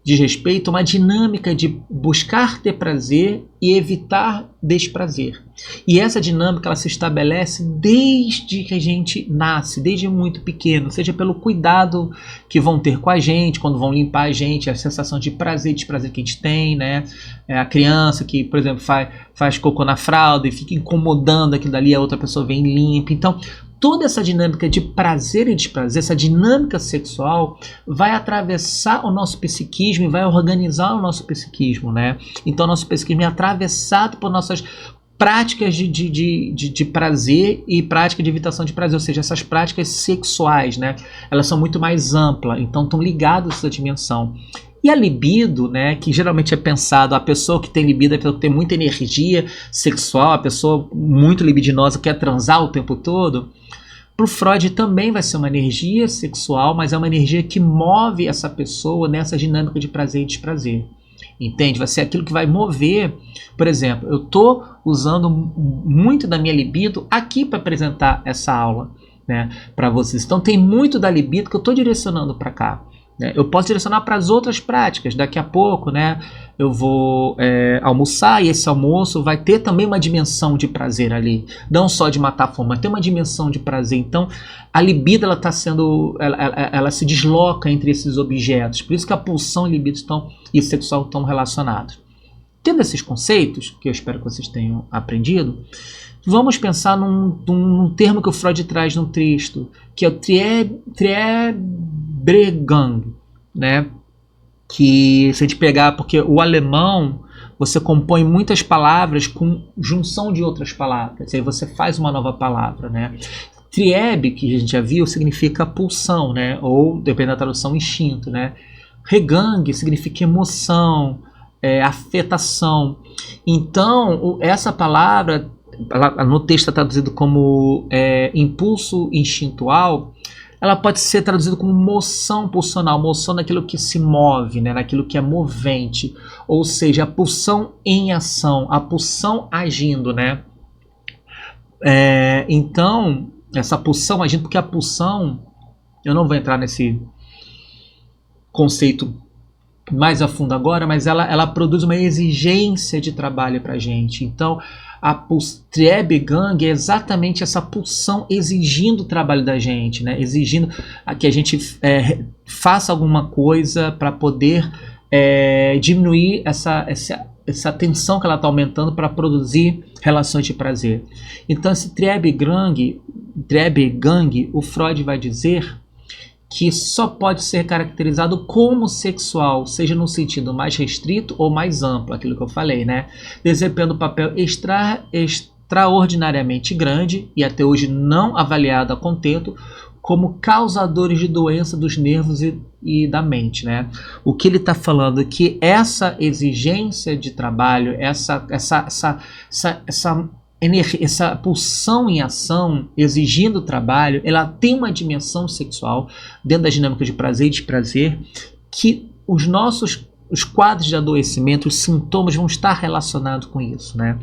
diz respeito a uma dinâmica de buscar ter prazer e evitar desprazer. E essa dinâmica ela se estabelece desde que a gente nasce, desde muito pequeno, seja pelo cuidado que vão ter com a gente, quando vão limpar a gente, a sensação de prazer e desprazer que a gente tem, né? A criança que, por exemplo, faz cocô na fralda e fica incomodando aquilo dali, a outra pessoa vem e limpa. Então, toda essa dinâmica de prazer e desprazer, essa dinâmica sexual vai atravessar o nosso psiquismo e vai organizar o nosso psiquismo, né? Então, o nosso psiquismo é atravessado por nossas práticas de prazer e prática de evitação de prazer, ou seja, essas práticas sexuais, né? Elas são muito mais amplas, então estão ligadas a essa dimensão. E a libido, né, que geralmente é pensado, a pessoa que tem libido é a pessoa que tem muita energia sexual, a pessoa muito libidinosa quer transar o tempo todo. Para o Freud também vai ser uma energia sexual, mas é uma energia que move essa pessoa nessa dinâmica de prazer e desprazer. entende? Vai ser aquilo que vai mover. Por exemplo, eu estou usando muito da minha libido aqui para apresentar essa aula, né, para vocês. Então tem muito da libido que eu estou direcionando para cá. Eu posso direcionar para as outras práticas. Daqui a pouco, né, eu vou almoçar, e esse almoço vai ter também uma dimensão de prazer ali, não só de matar a fome, mas tem uma dimensão de prazer. Então a libido, ela está sendo, ela se desloca entre esses objetos. Por isso que a pulsão e libido e sexual estão relacionados. Tendo esses conceitos, que eu espero que vocês tenham aprendido, vamos pensar num termo que o Freud traz num texto, que é o Triebregang, né? Que se a gente pegar, porque o alemão, você compõe muitas palavras com junção de outras palavras, aí você faz uma nova palavra, né? Trieb, que a gente já viu, significa pulsão, né? Ou, dependendo da tradução, instinto, né? Regang significa emoção, afetação. Então, essa palavra, no texto está traduzido como impulso instintual. Ela pode ser traduzida como moção pulsional, moção naquilo que se move, né, naquilo que é movente, ou seja, a pulsão em ação, a pulsão agindo, né? Então, essa pulsão agindo, porque a pulsão, eu não vou entrar nesse conceito mais a fundo agora, mas ela produz uma exigência de trabalho para a gente. Então, a Triebregang é exatamente essa pulsão exigindo o trabalho da gente, né? Exigindo que a gente faça alguma coisa para poder diminuir essa tensão que ela está aumentando para produzir relações de prazer. Então, esse Triebregang, o Freud vai dizer que só pode ser caracterizado como sexual, seja no sentido mais restrito ou mais amplo, aquilo que eu falei, né? Desempenhando um papel extraordinariamente grande e até hoje não avaliado a contento como causadores de doença dos nervos e da mente, né? O que ele está falando é que essa exigência de trabalho, essa pulsão em ação, exigindo trabalho, ela tem uma dimensão sexual dentro da dinâmica de prazer e desprazer, que os quadros de adoecimento, os sintomas vão estar relacionados com isso, né?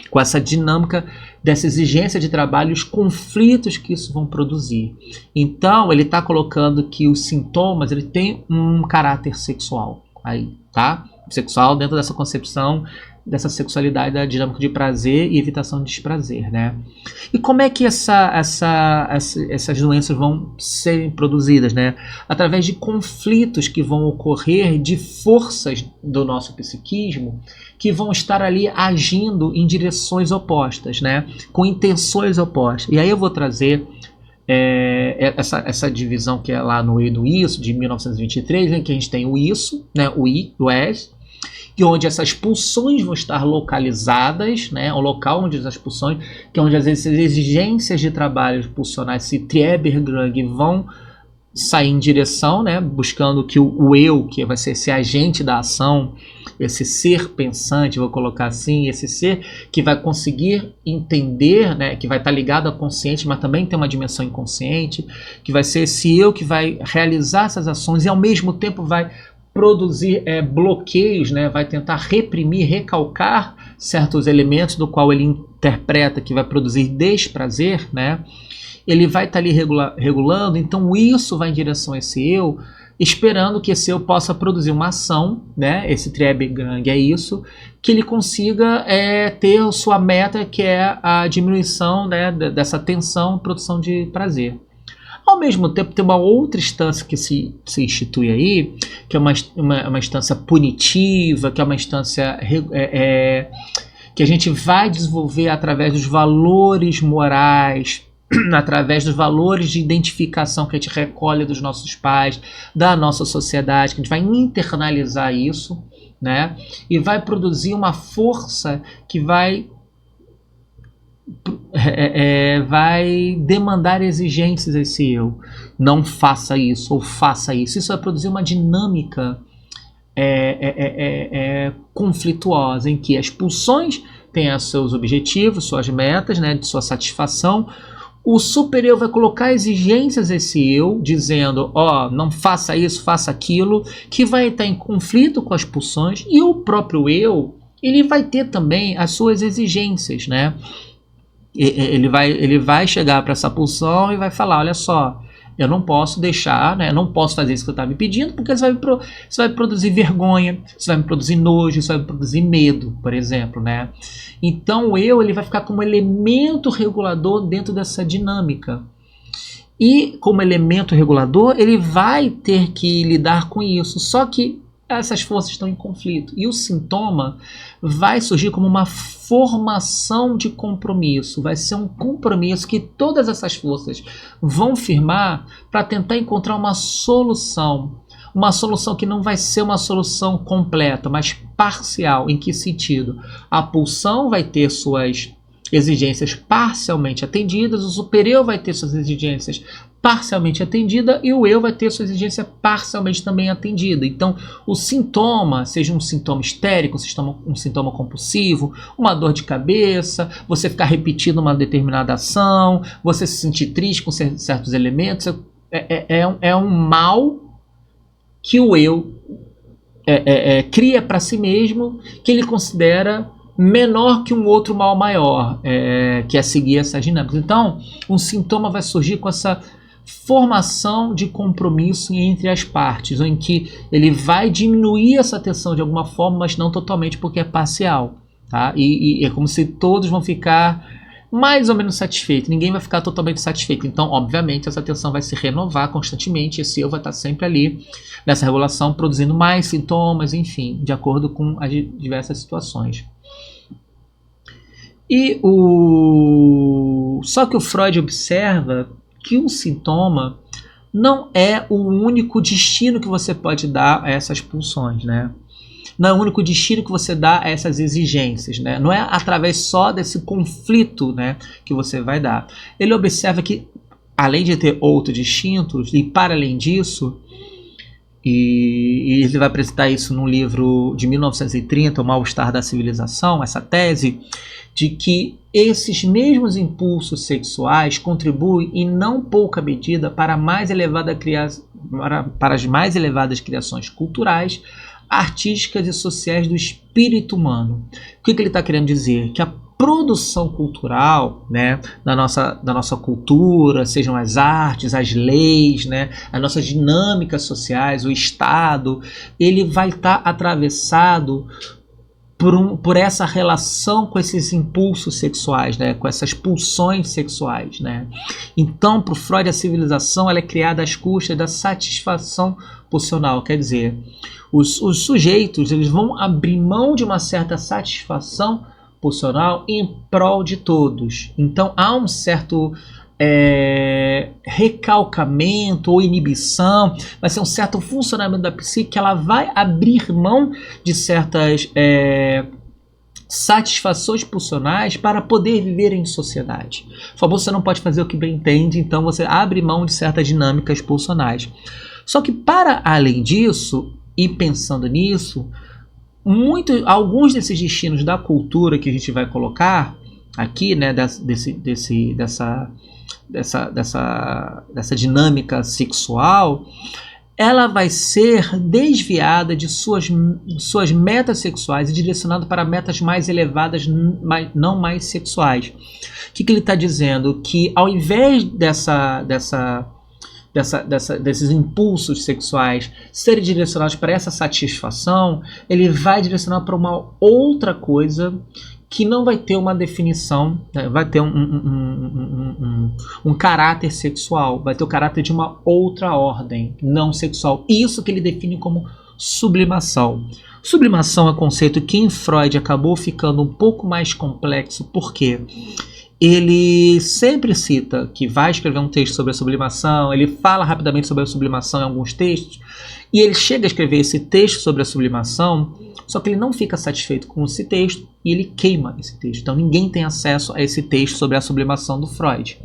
Com essa dinâmica dessa exigência de trabalho, os conflitos que isso vão produzir. Então, ele está colocando que os sintomas, ele tem um caráter sexual aí, tá? Sexual dentro dessa concepção dessa sexualidade, da dinâmica de prazer e evitação de desprazer, né? E como é que essas doenças vão serem produzidas, né? Através de conflitos que vão ocorrer, de forças do nosso psiquismo que vão estar ali agindo em direções opostas, né? Com intenções opostas. E aí eu vou trazer essa divisão que é lá no E do Isso, de 1923, em que a gente tem o Isso, né? O I, o S, que onde essas pulsões vão estar localizadas, né, o local onde essas pulsões, que é onde às vezes as exigências de trabalho pulsionais, esse Triebregang, vão sair em direção, né, buscando que o eu, que vai ser esse agente da ação, esse ser pensante, vou colocar assim, esse ser que vai conseguir entender, né, que vai estar ligado ao consciente, mas também tem uma dimensão inconsciente, que vai ser esse eu que vai realizar essas ações e ao mesmo tempo vai produzir bloqueios, né? Vai tentar reprimir, recalcar certos elementos do qual ele interpreta que vai produzir desprazer, né? Ele vai estar ali regulando, então isso vai em direção a esse eu, esperando que esse eu possa produzir uma ação, né? Esse Triebregang é isso, que ele consiga ter a sua meta, que é a diminuição, né, dessa tensão, produção de prazer. Ao mesmo tempo, tem uma outra instância que se institui aí, que é uma instância punitiva, que é uma instância que a gente vai desenvolver através dos valores morais, através dos valores de identificação que a gente recolhe dos nossos pais, da nossa sociedade, que a gente vai internalizar isso, né? E vai produzir uma força que vai demandar exigências a esse eu. Não faça isso ou faça isso. Isso vai produzir uma dinâmica conflituosa, em que as pulsões têm os seus objetivos, suas metas, né, de sua satisfação. O super-eu vai colocar exigências a esse eu, dizendo, não faça isso, faça aquilo, que vai estar em conflito com as pulsões, e o próprio eu, ele vai ter também as suas exigências, né? Ele vai chegar para essa pulsão e vai falar, olha só, eu não posso deixar, né? Eu não posso fazer isso que você está me pedindo, porque isso vai produzir vergonha, isso vai me produzir nojo, isso vai me produzir medo, por exemplo, né? Então o eu, ele vai ficar como elemento regulador dentro dessa dinâmica. E como elemento regulador, ele vai ter que lidar com isso. Só que essas forças estão em conflito. E o sintoma vai surgir como uma formação de compromisso. Vai ser um compromisso que todas essas forças vão firmar para tentar encontrar uma solução. Uma solução que não vai ser uma solução completa, mas parcial. Em que sentido? A pulsão vai ter suas exigências parcialmente atendidas, o superior vai ter suas exigências parcialmente atendida e o eu vai ter sua exigência parcialmente também atendida. Então, o sintoma, seja um sintoma histérico, um sintoma compulsivo, uma dor de cabeça, você ficar repetindo uma determinada ação, você se sentir triste com certos elementos, é um mal que o eu cria para si mesmo, que ele considera menor que um outro mal maior, que é seguir essas dinâmicas. Então, um sintoma vai surgir com essa formação de compromisso entre as partes, em que ele vai diminuir essa tensão de alguma forma, mas não totalmente, porque é parcial. Tá? E é como se todos vão ficar mais ou menos satisfeitos, ninguém vai ficar totalmente satisfeito. Então, obviamente, essa tensão vai se renovar constantemente, esse eu vai estar sempre ali nessa regulação, produzindo mais sintomas, enfim, de acordo com as diversas situações. Só que o Freud observa que um sintoma não é o único destino que você pode dar a essas pulsões, né? Não é o único destino que você dá a essas exigências, né? Não é através só desse conflito, né, que você vai dar. Ele observa que, além de ter outros distintos, e para além disso, e ele vai apresentar isso num livro de 1930, O Mal-Estar da Civilização, essa tese de que esses mesmos impulsos sexuais contribuem em não pouca medida para as mais elevadas criações culturais, artísticas e sociais do espírito humano. O que ele está querendo dizer? Que a produção cultural, né, da nossa cultura, sejam as artes, as leis, né, as nossas dinâmicas sociais, o Estado, ele vai estar atravessado por essa relação com esses impulsos sexuais, né, com essas pulsões sexuais, né. Então, para o Freud, a civilização ela é criada às custas da satisfação pulsional, quer dizer, os sujeitos eles vão abrir mão de uma certa satisfação pulsional em prol de todos. Então, há um certo recalcamento ou inibição, vai ser um certo funcionamento da psique que ela vai abrir mão de certas satisfações pulsionais para poder viver em sociedade. Por favor, você não pode fazer o que bem entende, então você abre mão de certas dinâmicas pulsionais. Só que para além disso, e pensando nisso, alguns desses destinos da cultura que a gente vai colocar aqui, né, dessa dinâmica sexual, ela vai ser desviada de suas metas sexuais e direcionada para metas mais elevadas, não mais sexuais. O que ele está dizendo? Que ao invés desses impulsos sexuais serem direcionados para essa satisfação, ele vai direcionar para uma outra coisa que não vai ter uma definição, né? Vai ter um caráter sexual, vai ter o caráter de uma outra ordem não sexual. Isso que ele define como sublimação. Sublimação é um conceito que em Freud acabou ficando um pouco mais complexo, porque ele sempre cita que vai escrever um texto sobre a sublimação, ele fala rapidamente sobre a sublimação em alguns textos, e ele chega a escrever esse texto sobre a sublimação, só que ele não fica satisfeito com esse texto e ele queima esse texto. Então ninguém tem acesso a esse texto sobre a sublimação do Freud,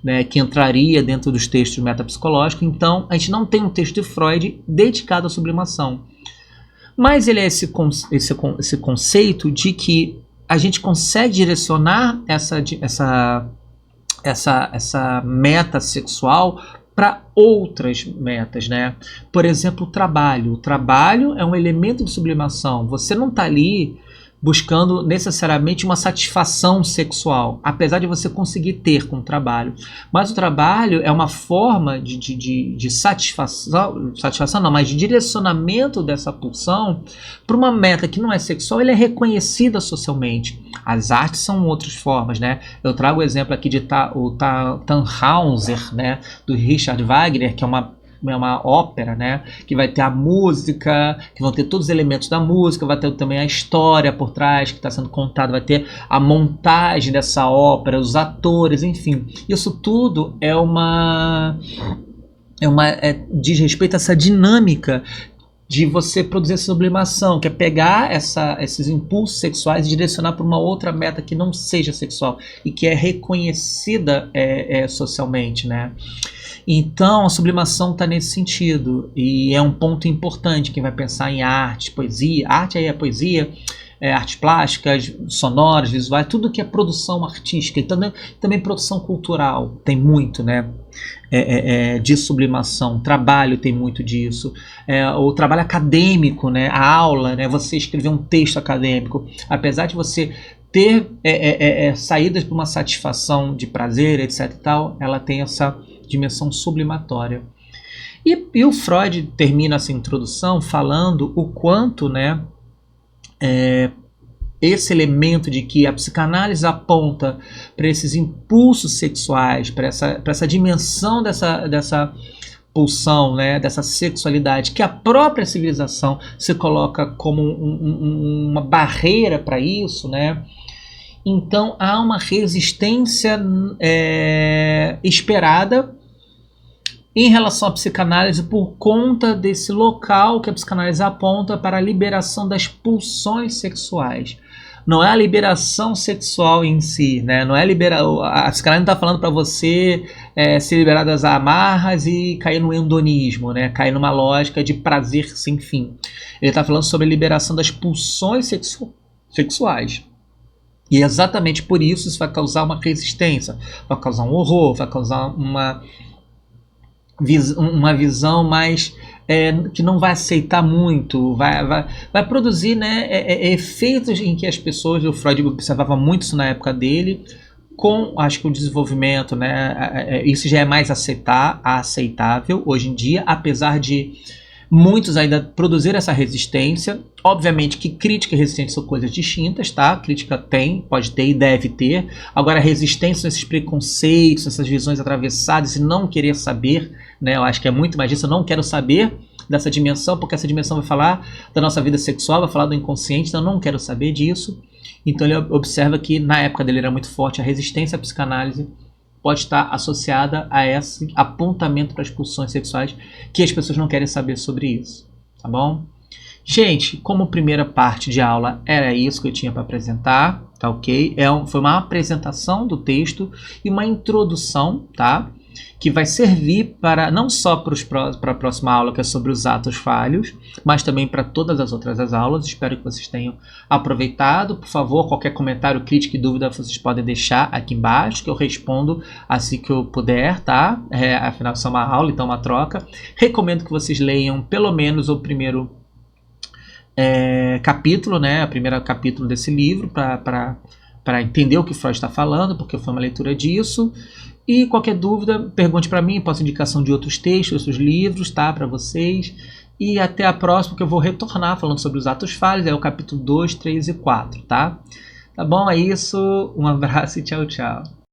né, que entraria dentro dos textos metapsicológicos. Então a gente não tem um texto de Freud dedicado à sublimação. Mas ele é esse conceito de que a gente consegue direcionar essa meta sexual para outras metas, né? Por exemplo, o trabalho. O trabalho é um elemento de sublimação. Você não está ali buscando necessariamente uma satisfação sexual, apesar de você conseguir ter com o trabalho. Mas o trabalho é uma forma de satisfação não, mas de direcionamento dessa pulsão para uma meta que não é sexual, ele é reconhecida socialmente. As artes são outras formas, né? Eu trago o exemplo aqui de o Tannhäuser, né, do Richard Wagner, que é uma ópera, né, que vai ter a música, que vão ter todos os elementos da música, vai ter também a história por trás que está sendo contada, vai ter a montagem dessa ópera, os atores, enfim. Isso tudo diz respeito a essa dinâmica de você produzir essa sublimação, que é pegar esses impulsos sexuais e direcionar para uma outra meta que não seja sexual e que é reconhecida socialmente, né? Então, a sublimação está nesse sentido e é um ponto importante. Quem vai pensar em arte, poesia, arte aí é poesia, artes plásticas, sonoras, visuais, tudo que é produção artística e também produção cultural tem muito, né? De sublimação, trabalho tem muito disso, o trabalho acadêmico, né? A aula, né? Você escrever um texto acadêmico, apesar de você ter saídas para uma satisfação de prazer, etc e tal, ela tem essa dimensão sublimatória. E o Freud termina essa introdução falando o quanto, né, esse elemento de que a psicanálise aponta para esses impulsos sexuais, para essa dimensão dessa pulsão, né, dessa sexualidade, que a própria civilização se coloca como uma barreira para isso, né? Então há uma resistência esperada em relação à psicanálise por conta desse local que a psicanálise aponta para a liberação das pulsões sexuais. Não é a liberação sexual em si, né? Não é a psicanálise não está falando para você se liberar das amarras e cair no hedonismo, né? Cair numa lógica de prazer sem fim. Ele está falando sobre a liberação das pulsões sexuais. E exatamente por isso vai causar uma resistência, vai causar um horror, vai causar uma visão mais que não vai aceitar muito, vai produzir, né, efeitos em que as pessoas, o Freud observava muito isso na época dele, acho que o desenvolvimento, né, isso já é mais aceitável hoje em dia, apesar de muitos ainda produzir essa resistência. Obviamente que crítica e resistência são coisas distintas, tá? Crítica pode ter e deve ter. Agora, a resistência a esses preconceitos, essas visões atravessadas e não querer saber, né? Eu acho que é muito mais disso. Eu não quero saber dessa dimensão, porque essa dimensão vai falar da nossa vida sexual, vai falar do inconsciente, então eu não quero saber disso. Então ele observa que na época dele era muito forte a resistência à psicanálise, pode estar associada a esse apontamento para as pulsões sexuais que as pessoas não querem saber sobre isso, tá bom? Gente, como primeira parte de aula era isso que eu tinha para apresentar, tá ok? Foi uma apresentação do texto e uma introdução, tá? Que vai servir para não só para a próxima aula, que é sobre os atos falhos, mas também para todas as outras aulas. Espero que vocês tenham aproveitado. Por favor, qualquer comentário, crítica e dúvida vocês podem deixar aqui embaixo, que eu respondo assim que eu puder, tá? Afinal, isso é uma aula, então uma troca. Recomendo que vocês leiam pelo menos o primeiro capítulo, né? O primeiro capítulo desse livro, para entender o que Freud está falando, porque foi uma leitura disso. E qualquer dúvida, pergunte para mim, posso indicação de outros textos, outros livros, tá, para vocês. E até a próxima, que eu vou retornar falando sobre os atos falhos, o capítulo 2, 3 e 4, tá? Tá bom? É isso, um abraço e tchau, tchau.